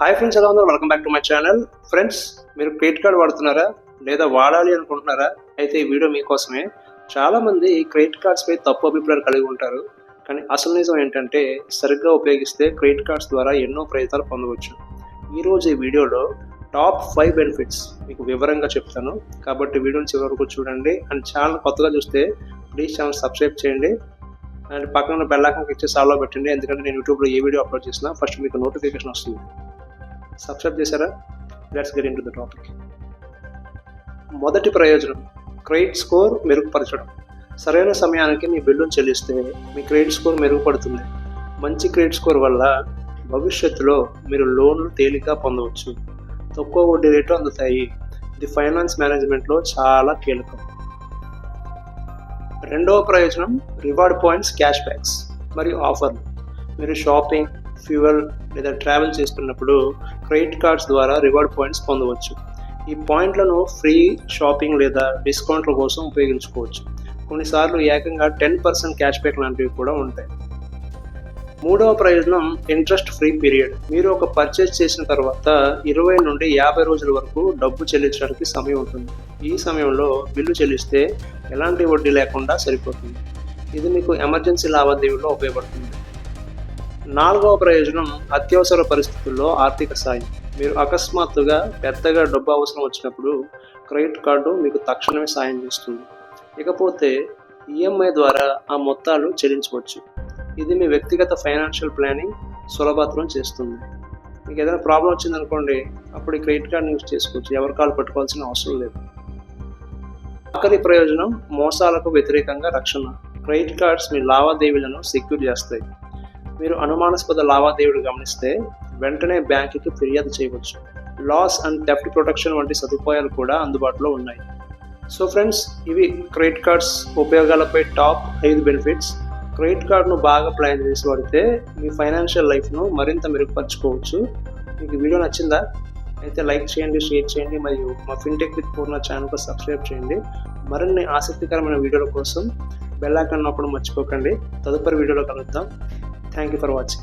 Hi friends, ఎలా ఉన్నారు? Welcome back to my channel. Friends, మీరు క్రెడిట్ కార్డ్ వాడుతున్నారా లేదా వాడాలి అనుకుంటున్నారా? అయితే ఈ వీడియో మీకోసమే. చాలామంది క్రెడిట్ కార్డ్స్పై తప్పు అభిప్రాయాలు కలిగి ఉంటారు. కానీ అసలు నిజం ఏంటంటే, సరిగ్గా ఉపయోగిస్తే క్రెడిట్ కార్డ్స్ ద్వారా ఎన్నో ప్రయోజనాలు పొందవచ్చు. ఈరోజు ఈ వీడియోలో టాప్ 5 బెనిఫిట్స్ మీకు వివరంగా చెప్తాను. కాబట్టి వీడియోని చివరి వరకు చూడండి. అండ్ ఛానల్ కొత్తగా చూస్తే ప్లీజ్ ఛానల్ సబ్స్క్రైబ్ చేయండి. అండ్ పక్కన ఉన్న బెల్ ఐకాన్ క్లిక్ చేసి ఆల్లో పెట్టండి. ఎందుకంటే నేను యూట్యూబ్లో ఏ వీడియో అప్లోడ్ చేసినా ఫస్ట్ మీకు నోటిఫికేషన్ వస్తుంది. సబ్స్క్రైబ్ చేశారా? Let's get into the topic. మొదటి ప్రయోజనం, క్రెడిట్ స్కోర్ మెరుగుపరచడం. సరైన సమయానికి మీ బిల్లును చెల్లిస్తే మీ క్రెడిట్ స్కోర్ మెరుగుపడుతుంది. మంచి క్రెడిట్ స్కోర్ వల్ల భవిష్యత్తులో మీరు లోన్లు తేలిక పొందవచ్చు, తక్కువ వడ్డీ రేటు అందుతాయి. ఇది ఫైనాన్స్ మేనేజ్మెంట్లో చాలా కీలకం. రెండవ ప్రయోజనం, రివార్డ్ పాయింట్స్, క్యాష్ బ్యాక్స్ మరియు ఆఫర్లు. మీరు షాపింగ్, ఫ్యూయల్ లేదా ట్రావెల్ చేస్తున్నప్పుడు క్రెడిట్ కార్డ్స్ ద్వారా రివార్డ్ పాయింట్స్ పొందవచ్చు. ఈ పాయింట్లను ఫ్రీ షాపింగ్ లేదా డిస్కౌంట్ల కోసం ఉపయోగించుకోవచ్చు. కొన్నిసార్లు ఏకంగా 10% క్యాష్ బ్యాక్ లాంటివి కూడా ఉంటాయి. మూడవ ప్రయోజనం, ఇంట్రెస్ట్ ఫ్రీ పీరియడ్. మీరు ఒక పర్చేజ్ చేసిన తర్వాత 20 నుండి 50 రోజుల వరకు డబ్బు చెల్లించడానికి సమయం ఉంటుంది. ఈ సమయంలో బిల్లు చెల్లిస్తే ఎలాంటి వడ్డీ లేకుండా సరిపోతుంది. ఇది మీకు ఎమర్జెన్సీ లావాదేవీల్లో ఉపయోగపడుతుంది. నాలుగవ ప్రయోజనం, అత్యవసర పరిస్థితుల్లో ఆర్థిక సాయం. మీరు అకస్మాత్తుగా పెద్దగా డబ్బు అవసరం వచ్చినప్పుడు క్రెడిట్ కార్డు మీకు తక్షణమే సాయం చేస్తుంది. ఇకపోతే ఈఎంఐ ద్వారా ఆ మొత్తాలు చెల్లించవచ్చు. ఇది మీ వ్యక్తిగత ఫైనాన్షియల్ ప్లానింగ్ సులభతరం చేస్తుంది. మీకు ఏదైనా ప్రాబ్లం వచ్చిందనుకోండి, అప్పుడు ఈ క్రెడిట్ కార్డ్ని యూజ్ చేసుకోవచ్చు. ఎవరి కాళ్ళు పట్టుకోవాల్సిన అవసరం లేదు. ఆఖరి ప్రయోజనం, మోసాలకు వ్యతిరేకంగా రక్షణ. క్రెడిట్ కార్డ్స్ మీ లావాదేవీలను సెక్యూర్ చేస్తాయి. మీరు అనుమానాస్పద లావాదేవీలు గమనిస్తే వెంటనే బ్యాంకుకి ఫిర్యాదు చేయవచ్చు. లాస్ అండ్ థెఫ్ట్ ప్రొటెక్షన్ వంటి సదుపాయాలు కూడా అందుబాటులో ఉన్నాయి. సో ఫ్రెండ్స్, ఇవి క్రెడిట్ కార్డ్స్ ఉపయోగాలపై టాప్ 5 బెనిఫిట్స్. క్రెడిట్ కార్డును బాగా ప్లాన్ చేసి వాడితే మీ ఫైనాన్షియల్ లైఫ్ను మరింత మెరుగుపరచుకోవచ్చు. మీకు వీడియో నచ్చిందా? అయితే లైక్ చేయండి, షేర్ చేయండి, మరియు మా ఫిన్టెక్ విత్ పూర్ణ ఛానల్కు సబ్స్క్రైబ్ చేయండి. మరిన్ని ఆసక్తికరమైన వీడియోల కోసం బెల్ ఐకాన్ నొక్కడం మర్చిపోకండి. తదుపరి వీడియోలో కలుద్దాం. Thank you for watching.